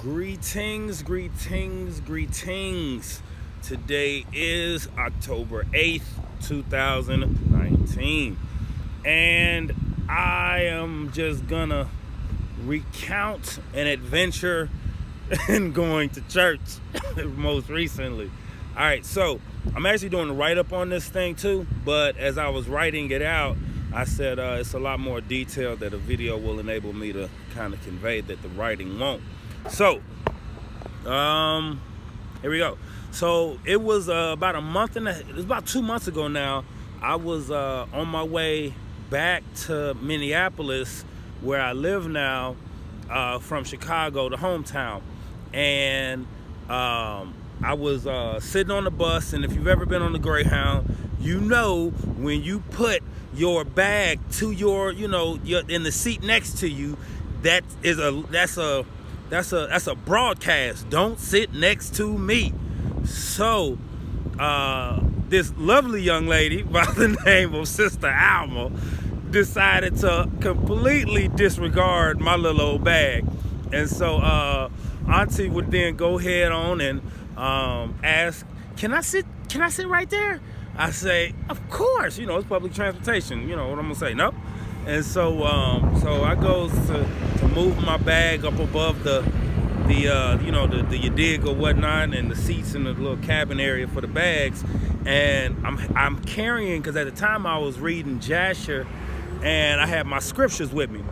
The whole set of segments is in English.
Greetings. Today is October 8th, 2019. And I am just gonna recount an adventure in going to church most recently. All right, so I'm actually doing a write-up on this thing too, but as I was writing it out, I said it's a lot more detail that a video will enable me to kind of convey that the writing won't. So, here we go. So it was about it was about 2 months ago now. I was on my way back to Minneapolis, where I live now, from Chicago, the hometown. And I was sitting on the bus, and if you've ever been on the Greyhound, you know when you put your bag to your in the seat next to you, that's a broadcast. Don't sit next to me. So this lovely young lady by the name of Sister Alma decided to completely disregard my little old bag. And so Auntie would then go ahead on and ask, can I sit right there? I say, of course, it's public transportation. You know what I'm gonna say? No. And so I goes to move my bag up above the you dig or whatnot, and the seats in the little cabin area for the bags. And I'm carrying, because at the time I was reading Jasher, and I had my scriptures with me.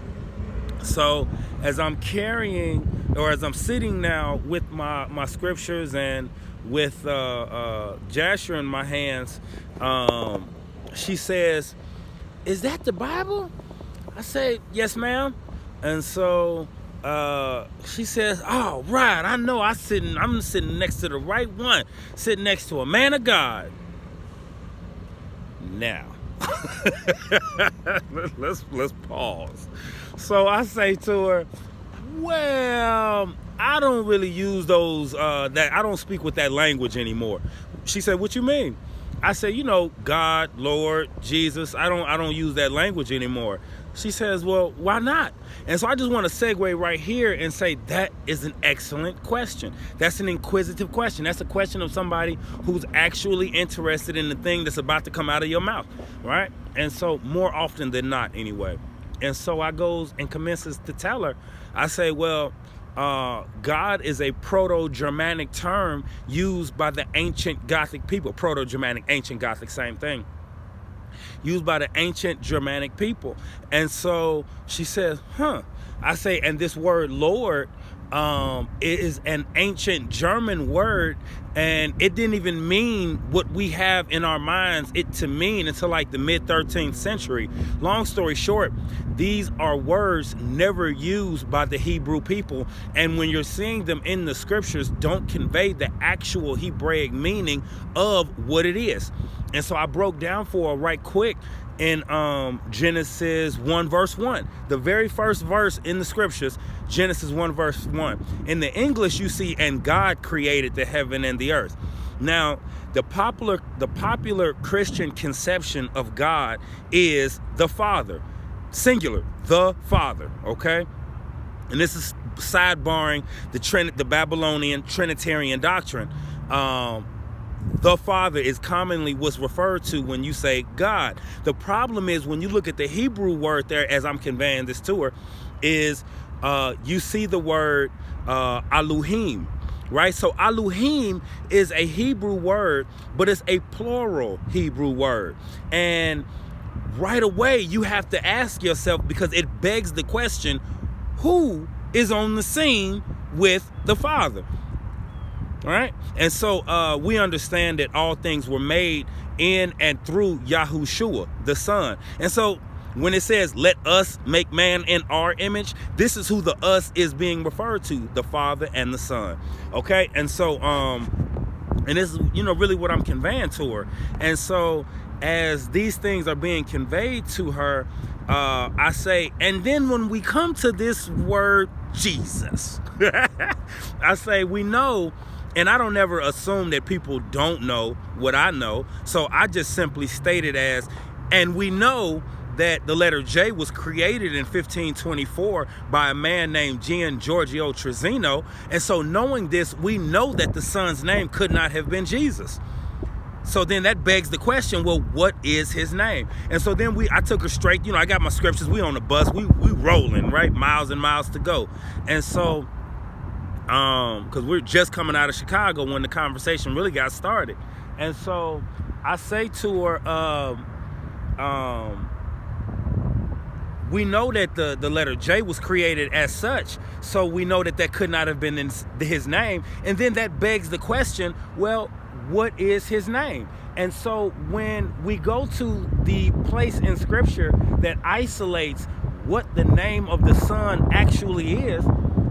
So as I'm carrying, or as I'm sitting now with my scriptures and with Jasher in my hands, she says, "Is that the Bible?" I say, "Yes, ma'am." And so she says, "Oh, right, I know. I'm sitting next to the right one, sitting next to a man of God." Now, let's pause. So I say to her, "Well, I don't really use those. That I don't speak with that language anymore." She said, "What you mean?" I said, "God, Lord, Jesus. I don't use that language anymore." She says, "Well, why not?" And so I just want to segue right here and say that is an excellent question. That's an inquisitive question. That's a question of somebody who's actually interested in the thing that's about to come out of your mouth, right? And so more often than not, anyway. And so I goes and commences to tell her. I say, "Well, God is a Proto-Germanic term used by the ancient Gothic people." Proto-Germanic, ancient Gothic, same thing. Used by the ancient Germanic people. And so she says, I say, and this word Lord is an ancient German word, and it didn't even mean what we have in our minds it to mean until like the mid-13th century. Long story short, these are words never used by the Hebrew people, and when you're seeing them in the scriptures, don't convey the actual Hebraic meaning of what it is. And so I broke down for her right quick in Genesis 1 verse 1, the very first verse in the scriptures, Genesis 1 verse 1. In the English, you see, "And God created the heaven and the earth." Now, the popular Christian conception of God is the Father, singular, the Father. Okay, and this is sidebarring the Babylonian Trinitarian doctrine. The Father is commonly what's referred to when you say God. The problem is when you look at the Hebrew word there, as I'm conveying this to her, is you see the word Elohim, right? So Elohim is a Hebrew word, but it's a plural Hebrew word. And right away you have to ask yourself, because it begs the question, who is on the scene with the Father? All right. And so we understand that all things were made in and through Yahushua, the Son. And so when it says, "Let us make man in our image," this is who the us is being referred to, the Father and the Son. Okay. And so and this is really what I'm conveying to her. And so as these things are being conveyed to her, I say, and then when we come to this word Jesus, I say, we know. And I don't ever assume that people don't know what I know. So I just simply state it as, and we know that the letter J was created in 1524 by a man named Gian Giorgio Trezino. And so knowing this, we know that the son's name could not have been Jesus. So then that begs the question, well, what is his name? And so then I took her straight, I got my scriptures, we on the bus, we rolling, right? Miles and miles to go. And so, because we're just coming out of Chicago when the conversation really got started. And so I say to her, we know that the letter J was created as such, so we know that could not have been his name. And then that begs the question, well, what is his name? And so when we go to the place in Scripture that isolates what the name of the Son actually is,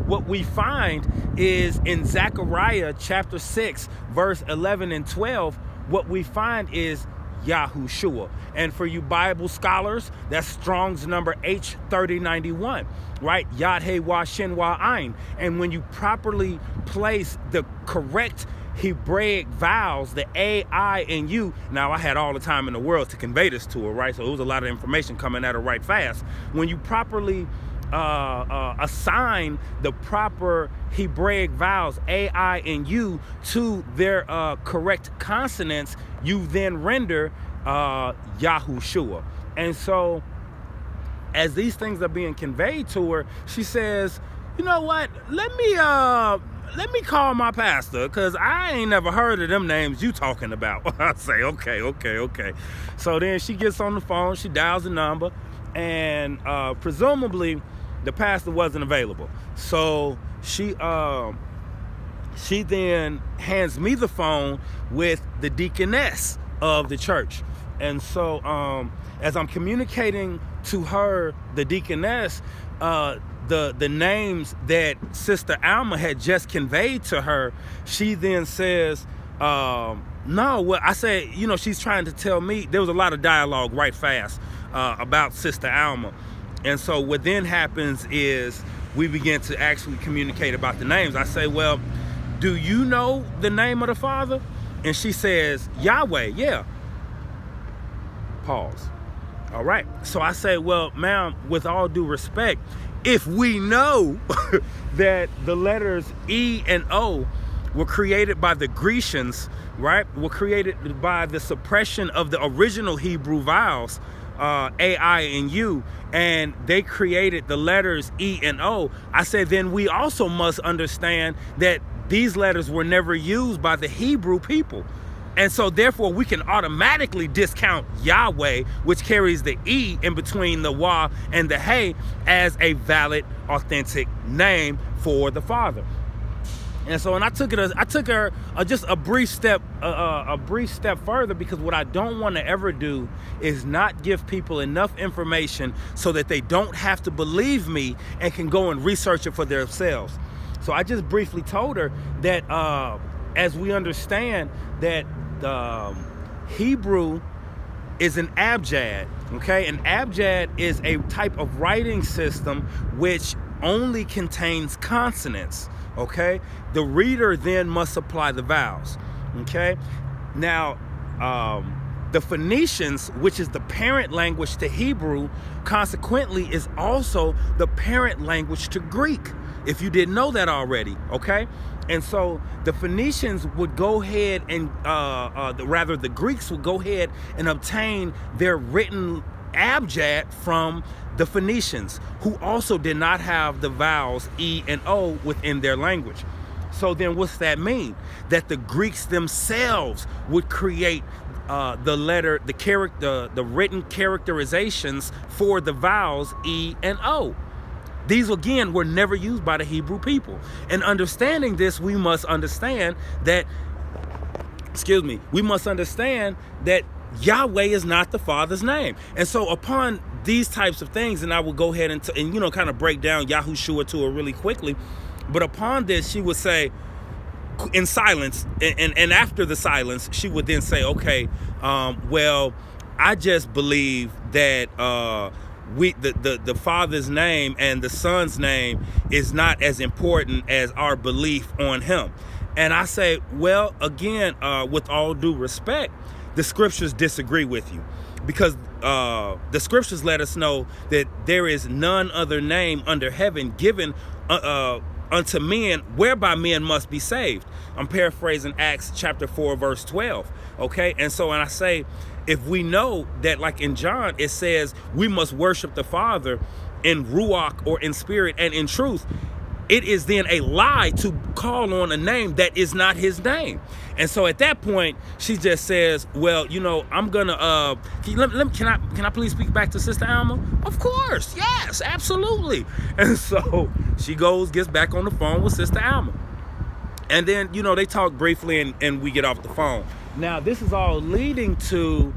what we find is in Zechariah chapter 6, verse 11 and 12, what we find is Yahushua. And for you Bible scholars, that's Strong's number H3091, right? Yad-He-Wah Shin-Wah Ayin. And when you properly place the correct Hebraic vowels, the A, I, and U. Now, I had all the time in the world to convey this to her, right? So it was a lot of information coming at her right fast. When you properly assign the proper Hebraic vowels, A, I, and U, to their correct consonants, you then render Yahushua. And so, as these things are being conveyed to her, she says, you know what, let me call my pastor, because I ain't never heard of them names you talking about. I say, okay. So then she gets on the phone, she dials the number, and presumably the pastor wasn't available. So she then hands me the phone with the deaconess of the church. And so as I'm communicating to her, the deaconess, the names that Sister Alma had just conveyed to her, she then says, no, well, I said, she's trying to tell me, there was a lot of dialogue right fast about Sister Alma. And so what then happens is we begin to actually communicate about the names. I say, well, do you know the name of the Father? And she says, Yahweh, yeah. Pause. All right. So I say, well, ma'am, with all due respect, if we know that the letters E and O were created by the Grecians, right? Were created by the suppression of the original Hebrew vowels, A, I, and U, and they created the letters E and O. I said, then we also must understand that these letters were never used by the Hebrew people. And so therefore we can automatically discount Yahweh, which carries the E in between the Wah and the Hey, as a valid, authentic name for the Father. And so, I took her just a brief step further, because what I don't want to ever do is not give people enough information so that they don't have to believe me and can go and research it for themselves. So I just briefly told her that as we understand that Hebrew is an abjad, okay? An abjad is a type of writing system which only contains consonants, okay? The reader then must apply the vowels, okay? Now, the Phoenicians, which is the parent language to Hebrew, consequently is also the parent language to Greek, if you didn't know that already, okay? And so the Phoenicians would go ahead and, the Greeks would go ahead and obtain their written abjad from the Phoenicians, who also did not have the vowels E and O within their language. So then what's that mean? That the Greeks themselves would create the written characterizations for the vowels E and O. These, again, were never used by the Hebrew people. And understanding this, we must understand that Yahweh is not the Father's name. And so upon these types of things, and I will go ahead and kind of break down Yahushua to her really quickly, but upon this, she would say, in silence, and after the silence, she would then say, okay, well, I just believe that the Father's name and the Son's name is not as important as our belief on him. And I say, well, again, with all due respect, the scriptures disagree with you, because the scriptures let us know that there is none other name under heaven given unto men whereby men must be saved. I'm paraphrasing Acts chapter 4 verse 12. Okay, and so when I say, if we know that, like in John it says we must worship the Father in ruach, or in spirit and in truth, it is then a lie to call on a name that is not his name. And so at that point, she just says, well, I'm gonna can I please speak back to Sister Alma? Of course, yes, absolutely. And so she gets back on the phone with Sister Alma. And then, they talk briefly and we get off the phone. Now, this is all leading to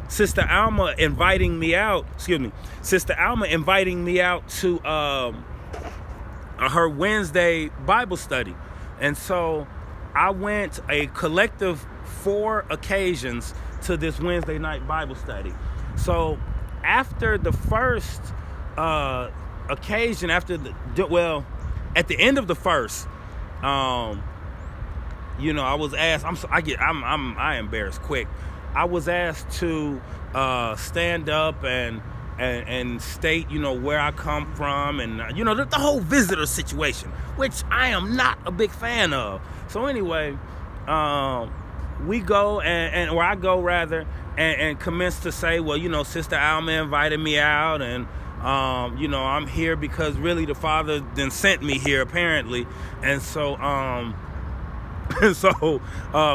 Sister Alma inviting me out to her Wednesday Bible study. And so I went a collective 4 occasions to this Wednesday night Bible study. So after the first occasion, at the end of the first, I was asked, I embarrass quick. I was asked to stand up and state, where I come from, and the whole visitor situation, which I am not a big fan of. So anyway, we go or I go rather, and commence to say, well, Sister Alma invited me out, and I'm here because really the Father then sent me here apparently, and so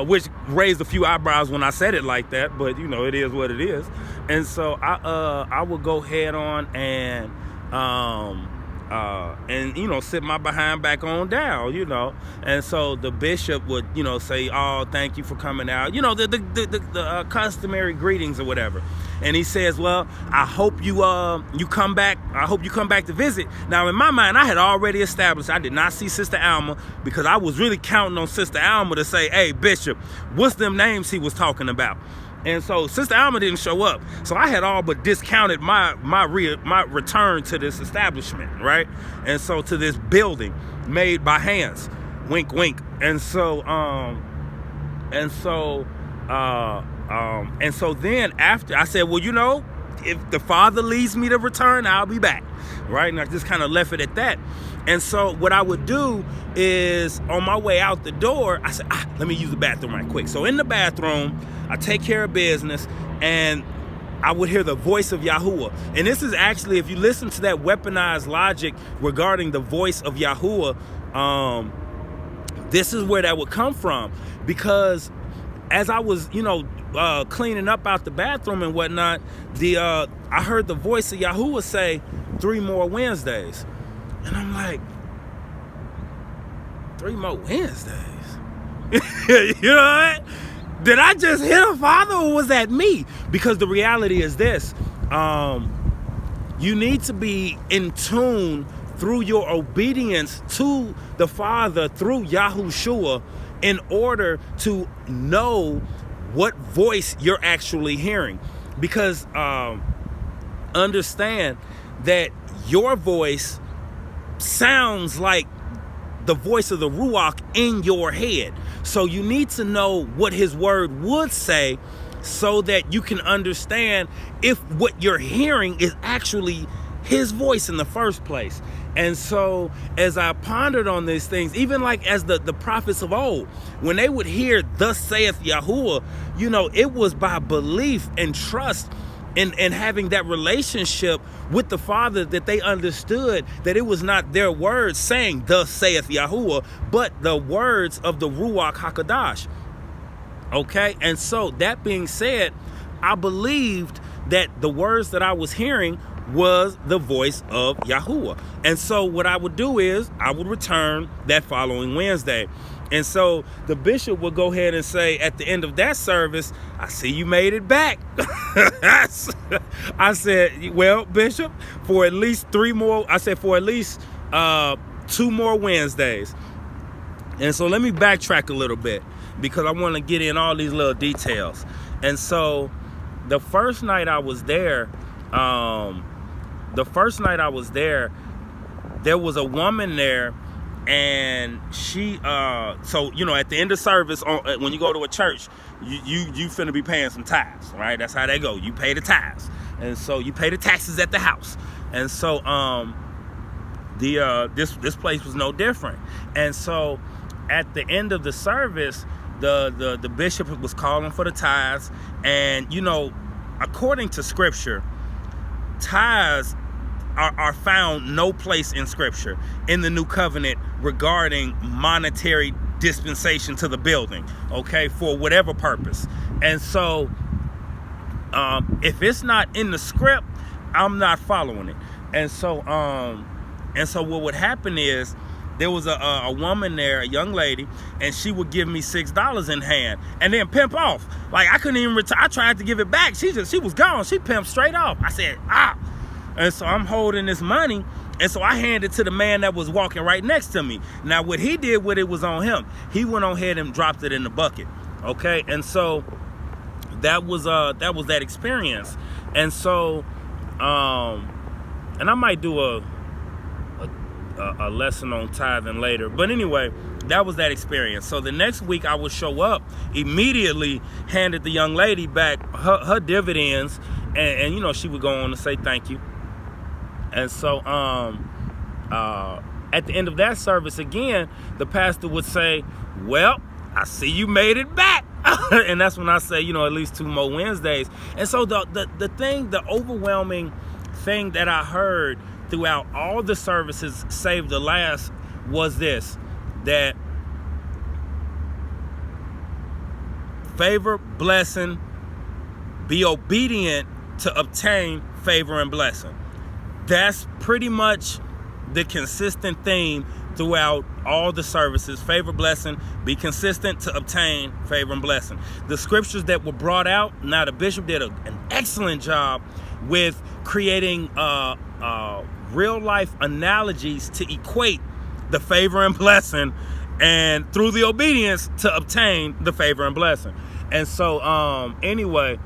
which raised a few eyebrows when I said it like that, but it is what it is. And so I would go head on and sit my behind back on down, and so the bishop would say, oh, thank you for coming out, the customary greetings or whatever. And he says, well, I hope you come back. I hope you come back to visit. Now, in my mind, I had already established I did not see Sister Alma, because I was really counting on Sister Alma to say, hey, Bishop, what's them names he was talking about? And so Sister Alma didn't show up. So I had all but discounted my return to this establishment, right? And so to this building made by hands, wink, wink. And so then after I said, well, if the Father leads me to return, I'll be back, right? And I just kind of left it at that. And so what I would do is, on my way out the door, I said, let me use the bathroom right quick. So in the bathroom, I take care of business, and I would hear the voice of Yahuwah. And this is actually, if you listen to that weaponized logic regarding the voice of Yahuwah, this is where that would come from. Because as I was, cleaning up out the bathroom and whatnot, I heard the voice of Yahuwah say, 3 more Wednesdays. And I'm like, 3 more Wednesdays? What? Did I just hit a Father, or was that me? Because the reality is this, you need to be in tune through your obedience to the Father through Yahushua in order to know what voice you're actually hearing. Because understand that your voice sounds like the voice of the Ruach in your head. So you need to know what his word would say so that you can understand if what you're hearing is actually his voice in the first place. And so as I pondered on these things, even like as the prophets of old, when they would hear thus saith Yahuwah, it was by belief and trust in having that relationship with the Father that they understood that it was not their words saying thus saith Yahuwah, but the words of the Ruach HaKadosh. Okay, and so that being said, I believed that the words that I was hearing was the voice of Yahuwah. And so what I would do is I would return that following Wednesday. And so the bishop would go ahead and say at the end of that service, I see you made it back. I said, well, Bishop, for at least 2 more Wednesdays. And so let me backtrack a little bit, because I want to get in all these little details. And so the first night I was there, there was a woman there and she so at the end of service, when you go to a church, you finna be paying some tithes, right? That's how they go. You pay the tithes, and so you pay the taxes at the house. And so this place was no different. And so at the end of the service, the bishop was calling for the tithes, and according to scripture, tithes are found no place in scripture in the new covenant regarding monetary dispensation to the building, okay, for whatever purpose. And so if it's not in the script, I'm not following it. And so what would happen is, there was a woman there, a young lady, and she would give me $6 in hand and then pimp off. Like, I couldn't even I tried to give it back. She was gone. She pimped straight off. I said, ah. And so I'm holding this money, and so I handed it to the man that was walking right next to me. Now, what he did with it was on him. He went on ahead and dropped it in the bucket. Okay, and so that was that experience. And so, and I might do a lesson on tithing later, but anyway, that was that experience. So the next week I would show up, immediately handed the young lady back her dividends, and she would go on to say thank you. And so at the end of that service again, the pastor would say, well, I see you made it back. And that's when I say, at least 2 more Wednesdays. And so the overwhelming thing that I heard throughout all the services save the last was this: that favor, blessing, be obedient to obtain favor and blessing. That's pretty much the consistent theme throughout all the services. Favor, blessing, be consistent to obtain favor and blessing. The scriptures that were brought out, now the bishop did an excellent job with creating real life analogies to equate the favor and blessing, and through the obedience to obtain the favor and blessing. And so anyway,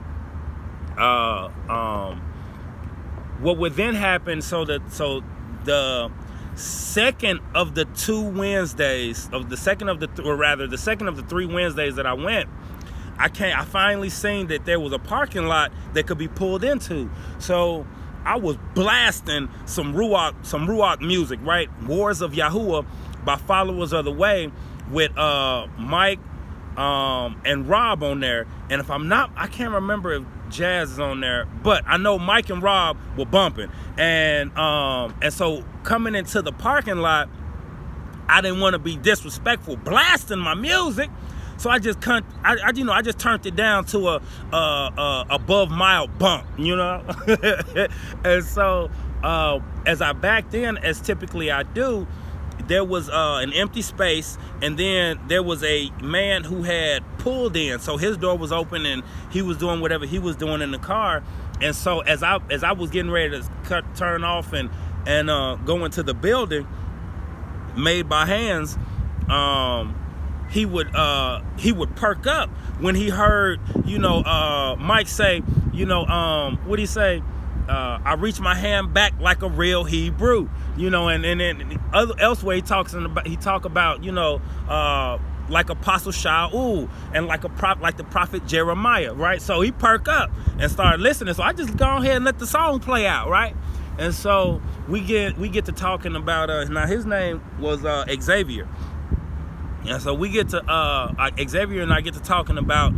what would then happen, so the second of the 2 Wednesdays, the second of the 3 Wednesdays that I went, I finally seen that there was a parking lot that could be pulled into. So I was blasting some Ruach music, right? Wars of Yahuwah by Followers of the Way, with Mike and Rob on there. And if I'm not, I can't remember if Jazz is on there, but I know Mike and Rob were bumping. And so coming into the parking lot, I didn't want to be disrespectful blasting my music. So I just turned it down to a above mild bump, And so as I backed in, as typically I do, there was an empty space, and then there was a man who had pulled in. So his door was open, and he was doing whatever he was doing in the car. And so as I was getting ready to turn off and go into the building made by hands, he would perk up when he heard Mike say, what'd he say? I reach my hand back like a real Hebrew, and then elsewhere he talk about like Apostle Shaul and like the prophet Jeremiah, right? So he perk up and started listening. So I just go ahead and let the song play out, right? And so we get to talking about now his name was Xavier. And so we get to Xavier and I get to talking about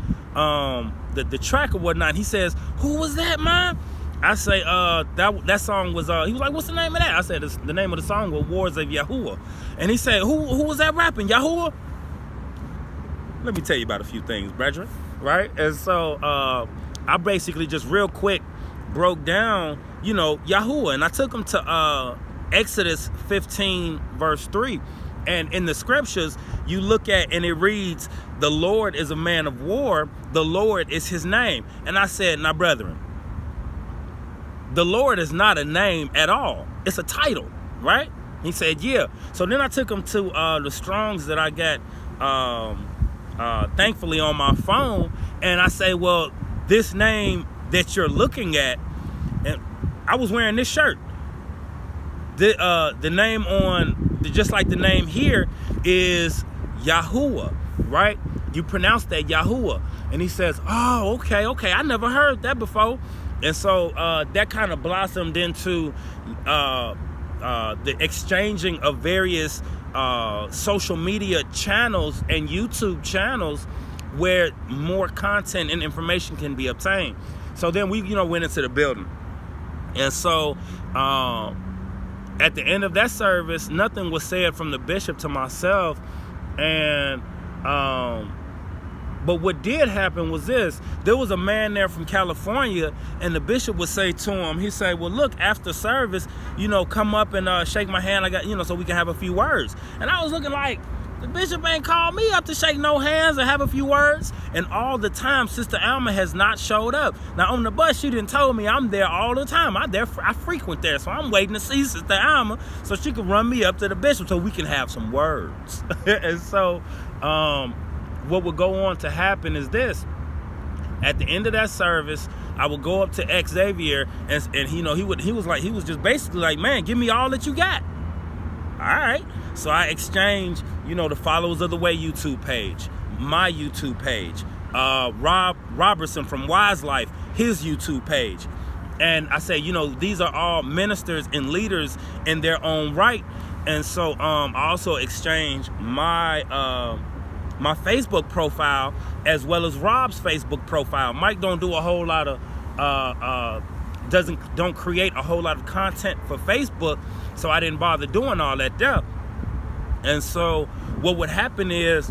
the track or whatnot. He says, "Who was that, man?" I say, that song was, he was like, "What's the name of that?" I said, the name of the song was Wars of Yahuwah. And he said, who was that rapping? Yahuwah? Let me tell you about a few things, brethren, right? And so I basically just real quick broke down, Yahuwah. And I took him to Exodus 15, verse 3. And in the scriptures, you look at, and it reads, "The Lord is a man of war. The Lord is his name." And I said, now, brethren, the Lord is not a name at all. It's a title, right? He said, yeah. So then I took him to the Strongs that I got, thankfully, on my phone. And I say, well, this name that you're looking at, and I was wearing this shirt. The name on just like the name here is Yahuwah, right? You pronounce that Yahuwah. And he says, oh, okay, I never heard that before. And so that kind of blossomed into the exchanging of various social media channels and YouTube channels where more content and information can be obtained. So then we, went into the building. And so at the end of that service, nothing was said from the bishop to myself. And but what did happen was this. There was a man there from California, and the bishop would say to him, he'd say, well, look, after service, come up and shake my hand. I got, so we can have a few words. And I was looking like, the bishop ain't called me up to shake no hands and have a few words. And all the time, Sister Alma has not showed up. Now, on the bus, she didn't tell me I'm there all the time. I frequent there. So I'm waiting to see Sister Alma so she can run me up to the bishop so we can have some words. And so what would go on to happen is this. At the end of that service, I would go up to Xavier and he was just basically like, man, give me all that you got. All right. So I exchanged, the Followers of the Way YouTube page, my YouTube page, Rob Robertson from Wise Life, his YouTube page. And I say, these are all ministers and leaders in their own right. And so I also exchanged my my Facebook profile as well as Rob's Facebook profile. Mike don't do a whole lot of don't create a whole lot of content for Facebook, so I didn't bother doing all that there. And so what would happen is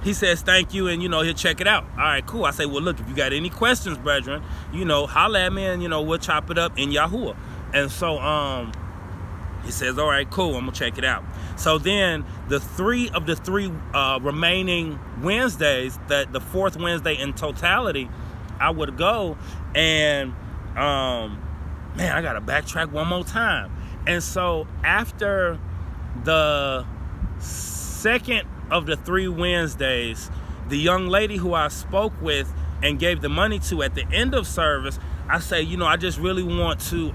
he says thank you, and he'll check it out. All right, cool. I say, well, look, if you got any questions, brethren, holla at me, and we'll chop it up in Yahuwah. And so he says, all right, cool, I'm gonna check it out. So then the three remaining Wednesdays, the fourth Wednesday in totality, I would go and man, I gotta backtrack one more time. And so after the second of the 3 Wednesdays, the young lady who I spoke with and gave the money to at the end of service, I say, I just really want to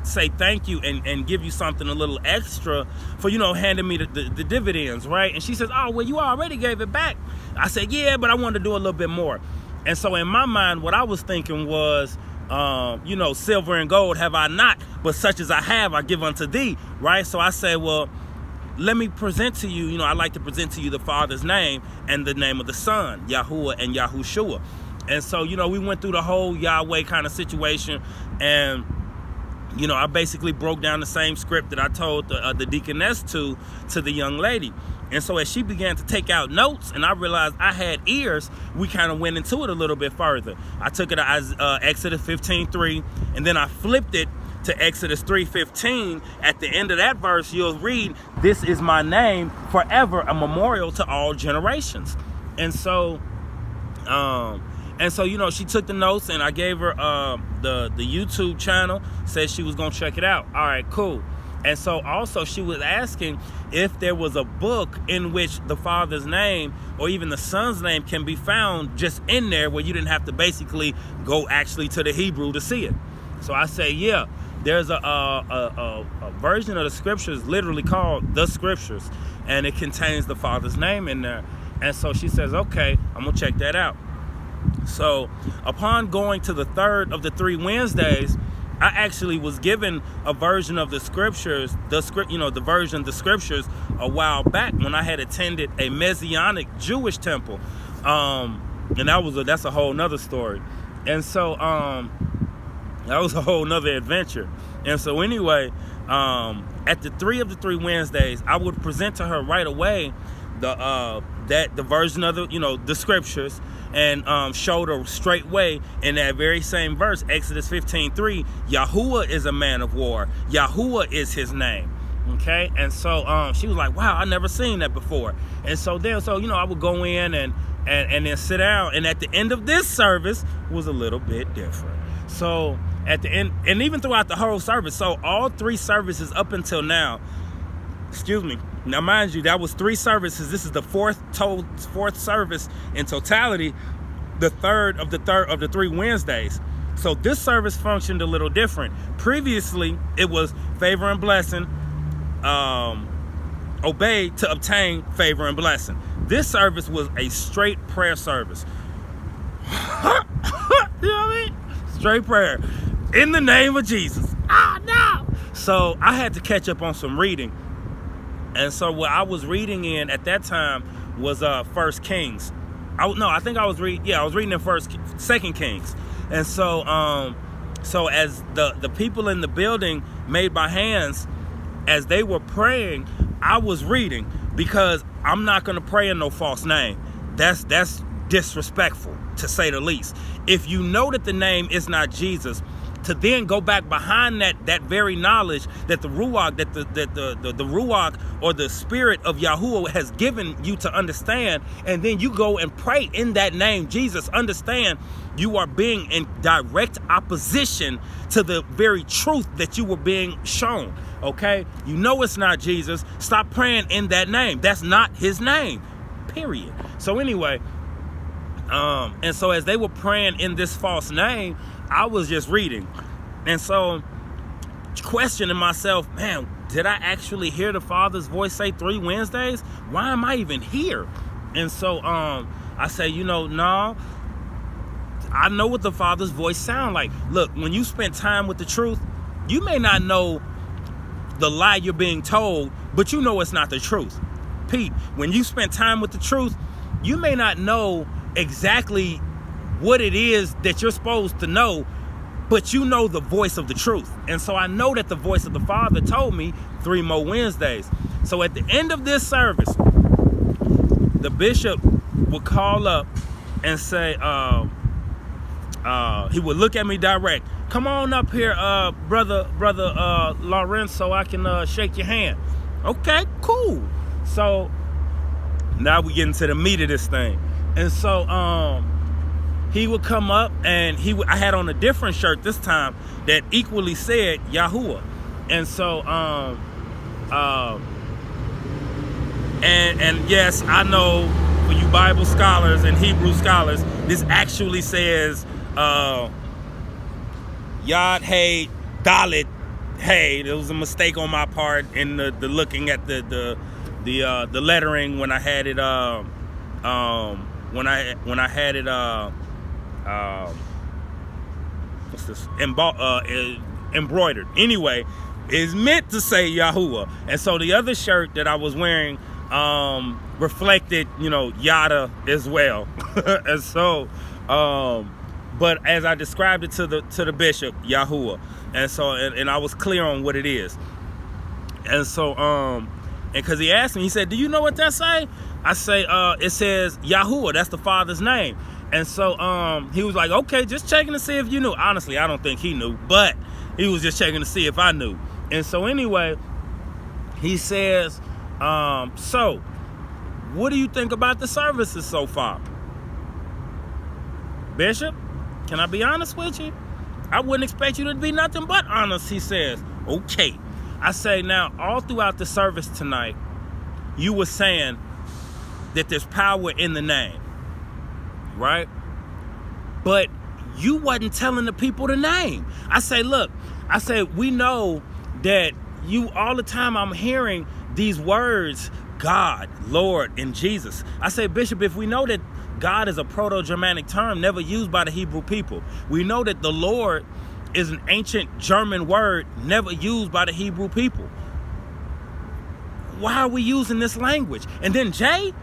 say thank you and give you something a little extra for, handing me the dividends, right? And she says, oh, well, you already gave it back. I said, yeah, but I wanted to do a little bit more. And so in my mind, what I was thinking was, silver and gold have I not, but such as I have, I give unto thee, right? So I say, well, let me present to you, I like to present to you the Father's name and the name of the Son, Yahuwah and Yahushua. And so, we went through the whole Yahweh kind of situation, and, I basically broke down the same script that I told the deaconess to the young lady. And so as she began to take out notes and I realized I had ears, we kind of went into it a little bit further. I took it to Exodus 15:3, and then I flipped it to Exodus 3:15. At the end of that verse, you'll read, this is my name forever, a memorial to all generations. And so, she took the notes, and I gave her the YouTube channel, said she was going to check it out. All right, cool. And so also she was asking if there was a book in which the Father's name or even the Son's name can be found just in there where you didn't have to basically go actually to the Hebrew to see it. So I say, yeah, there's a version of the scriptures literally called the scriptures, and it contains the Father's name in there. And so she says, okay, I'm going to check that out. So upon going to the third of the 3 Wednesdays, I actually was given a version of the scriptures, the version of the scriptures a while back when I had attended a Messianic Jewish temple. And that's a whole nother story. And so that was a whole nother adventure. And so anyway, at the 3 of the 3 Wednesdays, I would present to her right away the version of the scriptures, and showed her straight way in that very same verse, Exodus 15:3, Yahuwah is a man of war. Yahuwah is his name. Okay, and so she was like, wow, I never seen that before. And so I would go in and then sit down, and at the end of this service was a little bit different. So at the end, and even throughout the whole service, so all 3 services up until now, now mind you, that was 3 services. This is the fourth service in totality, the third of the 3 Wednesdays. So this service functioned a little different. Previously, it was favor and blessing, obey to obtain favor and blessing. This service was a straight prayer service. You know what I mean? Straight prayer. In the name of Jesus. No! So I had to catch up on some reading. And so what I was reading in at that time was 1 Kings. I think I was reading in 2 Kings. And so so as the people in the building made by hands, as they were praying, I was reading, because I'm not going to pray in no false name. That's disrespectful, to say the least. If you know that the name is not Jesus, to then go back behind that very knowledge that the Ruach, that the Ruach or the Spirit of Yahuwah has given you to understand, and then you go and pray in that name, Jesus, understand you are being in direct opposition to the very truth that you were being shown. Okay? You know it's not Jesus. Stop praying in that name. That's not his name. Period. So anyway, and so as they were praying in this false name, I was just reading. And so questioning myself, man, did I actually hear the Father's voice say 3 Wednesdays? Why am I even here? And so I say, no, I know what the Father's voice sound like. Look, when you spend time with the truth, you may not know the lie you're being told, but you know it's not the truth. Pete, when you spend time with the truth, you may not know exactly what it is that you're supposed to know, but you know the voice of the truth. And so I know that the voice of the Father told me 3 more Wednesdays. So at the end of this service, the bishop would call up and say, he would look at me direct. Come on up here, brother Lawerence, so I can shake your hand. Okay, cool. So now we get into the meat of this thing. And so he would come up, and I had on a different shirt this time that equally said Yahuwah. And so and yes, I know for you Bible scholars and Hebrew scholars, this actually says Yod Hey Dalit Hey. There was a mistake on my part in the looking at the lettering when I had it when I had it what's this embroidered. Anyway, it's meant to say Yahuwah. And so the other shirt that I was wearing reflected, Yada as well. And so but as I described it to the bishop, Yahuwah. And so and I was clear on what it is. And so and because he asked me, he said, do you know what that say? I say, it says Yahuwah. That's the Father's name. And so he was like, okay, just checking to see if you knew. Honestly, I don't think he knew, but he was just checking to see if I knew. And so anyway, he says, so what do you think about the services so far? Bishop, can I be honest with you? I wouldn't expect you to be nothing but honest, he says. Okay. I say, now, all throughout the service tonight, you were saying that there's power in the name, right? But you wasn't telling the people the name. I say, look, we know that you, all the time I'm hearing these words, God, Lord, and Jesus. I say, Bishop, if we know that God is a Proto-Germanic term never used by the Hebrew people, we know that the Lord is an ancient German word never used by the Hebrew people. Why are we using this language? And then Jay,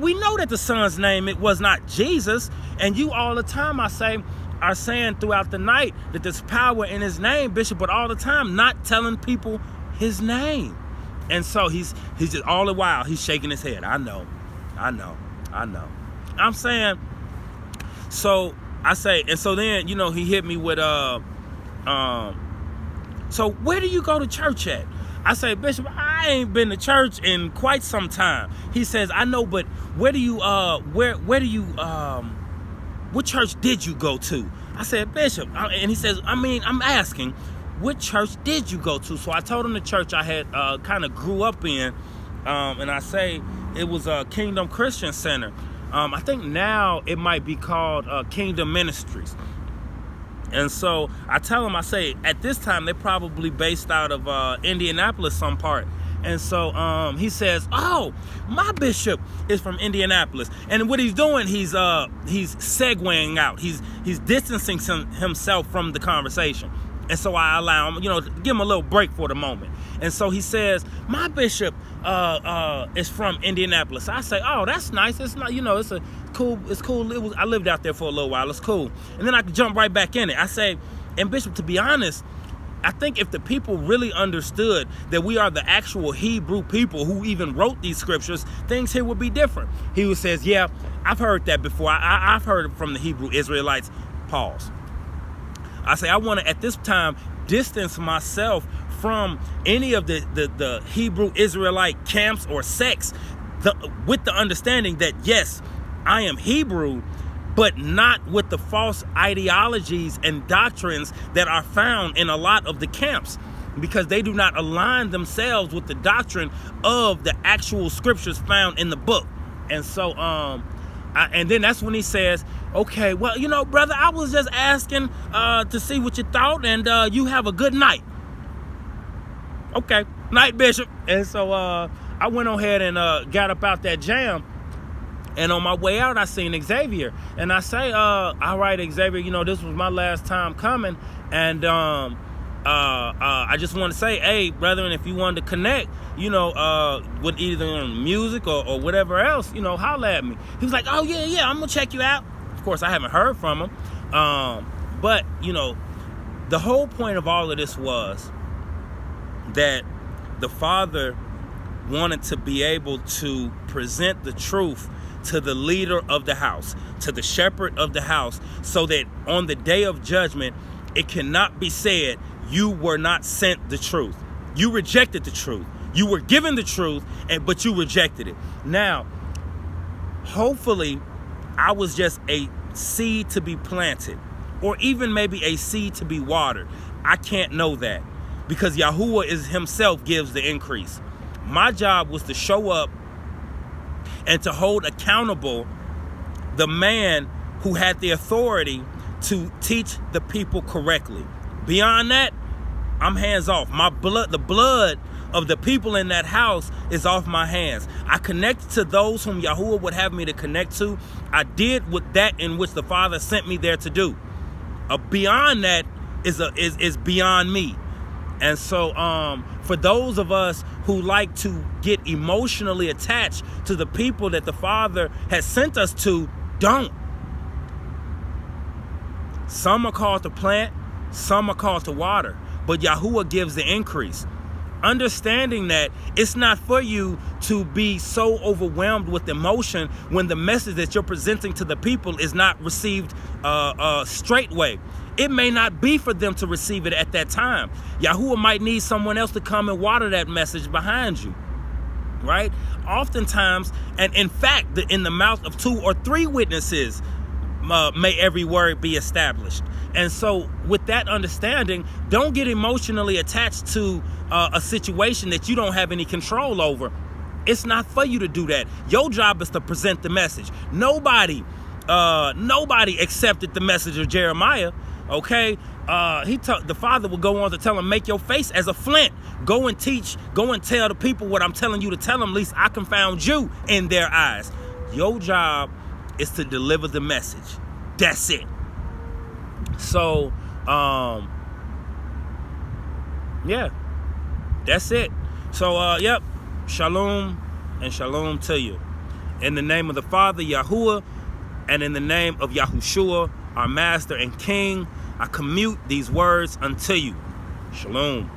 we know that the son's name, it was not Jesus. And you all the time, I say, are saying throughout the night that there's power in his name, Bishop, but all the time not telling people his name. And so he's just all the while he's shaking his head. I know. I'm saying, so I say, and so then, he hit me with so where do you go to church at? I say, Bishop, I ain't been to church in quite some time. He says, I know, but where do you what church did you go to? I said, Bishop, and he says, I'm asking, what church did you go to? So I told him the church I had kind of grew up in, and I say it was a Kingdom Christian Center. I think now it might be called Kingdom Ministries. And so I tell him, I say, at this time, they're probably based out of Indianapolis, some part. And so he says, oh, my bishop is from Indianapolis. And what he's doing, he's segueing out. He's distancing himself from the conversation. And so I allow him, give him a little break for the moment. And so he says, my bishop is from Indianapolis. I say, oh, that's nice. It's not, it's cool. I lived out there for a little while. It's cool. And then I jump right back in it. I say, and Bishop, to be honest, I think if the people really understood that we are the actual Hebrew people who even wrote these scriptures, things here would be different. He says, yeah, I've heard that before. I've heard it from the Hebrew Israelites. Pause. I say, I want to, at this time, distance myself from any of the Hebrew Israelite camps or sects with the understanding that, yes, I am Hebrew, but not with the false ideologies and doctrines that are found in a lot of the camps, because they do not align themselves with the doctrine of the actual scriptures found in the book. And so, and then that's when he says, okay, well, brother, I was just asking to see what you thought, and you have a good night. Okay, night, Bishop. And so I went ahead and got up out that jam. And on my way out, I seen Xavier. And I say, all right, Xavier, this was my last time coming. And I just want to say, hey, brethren, if you wanted to connect, with either music or whatever else, holla at me. He was like, oh, yeah, I'm going to check you out. Of course, I haven't heard from him. But, the whole point of all of this was that the Father wanted to be able to present the truth to the leader of the house, to the shepherd of the house, so that on the day of judgment, it cannot be said, you were not sent the truth. You rejected the truth. You were given the truth, but you rejected it. Now, hopefully, I was just a seed to be planted, or even maybe a seed to be watered. I can't know that, because Yahuwah himself gives the increase. My job was to show up and to hold accountable the man who had the authority to teach the people correctly. Beyond that, I'm hands off. The blood of the people in that house is off my hands. I connect to those whom Yahuwah would have me to connect to. I did with that in which the Father sent me there to do. Beyond that is beyond me. And so for those of us who like to get emotionally attached to the people that the Father has sent us to, don't. Some are called to plant, some are called to water, but Yahuwah gives the increase. Understanding that it's not for you to be so overwhelmed with emotion when the message that you're presenting to the people is not received straightway. It may not be for them to receive it at that time. Yahuwah might need someone else to come and water that message behind you, right? Oftentimes, and in fact, in the mouth of 2 or 3 witnesses, may every word be established. And so with that understanding, don't get emotionally attached to a situation that you don't have any control over. It's not for you to do that. Your job is to present the message. Nobody accepted the message of Jeremiah. Okay, the Father will go on to tell him, make your face as a flint. Go and teach, go and tell the people what I'm telling you to tell them, least I confound you in their eyes. Your job is to deliver the message. That's it. So, yeah, that's it. So, yep, shalom and shalom to you. In the name of the Father, Yahuwah, and in the name of Yahushua, our Master and King, I commute these words unto you. Shalom.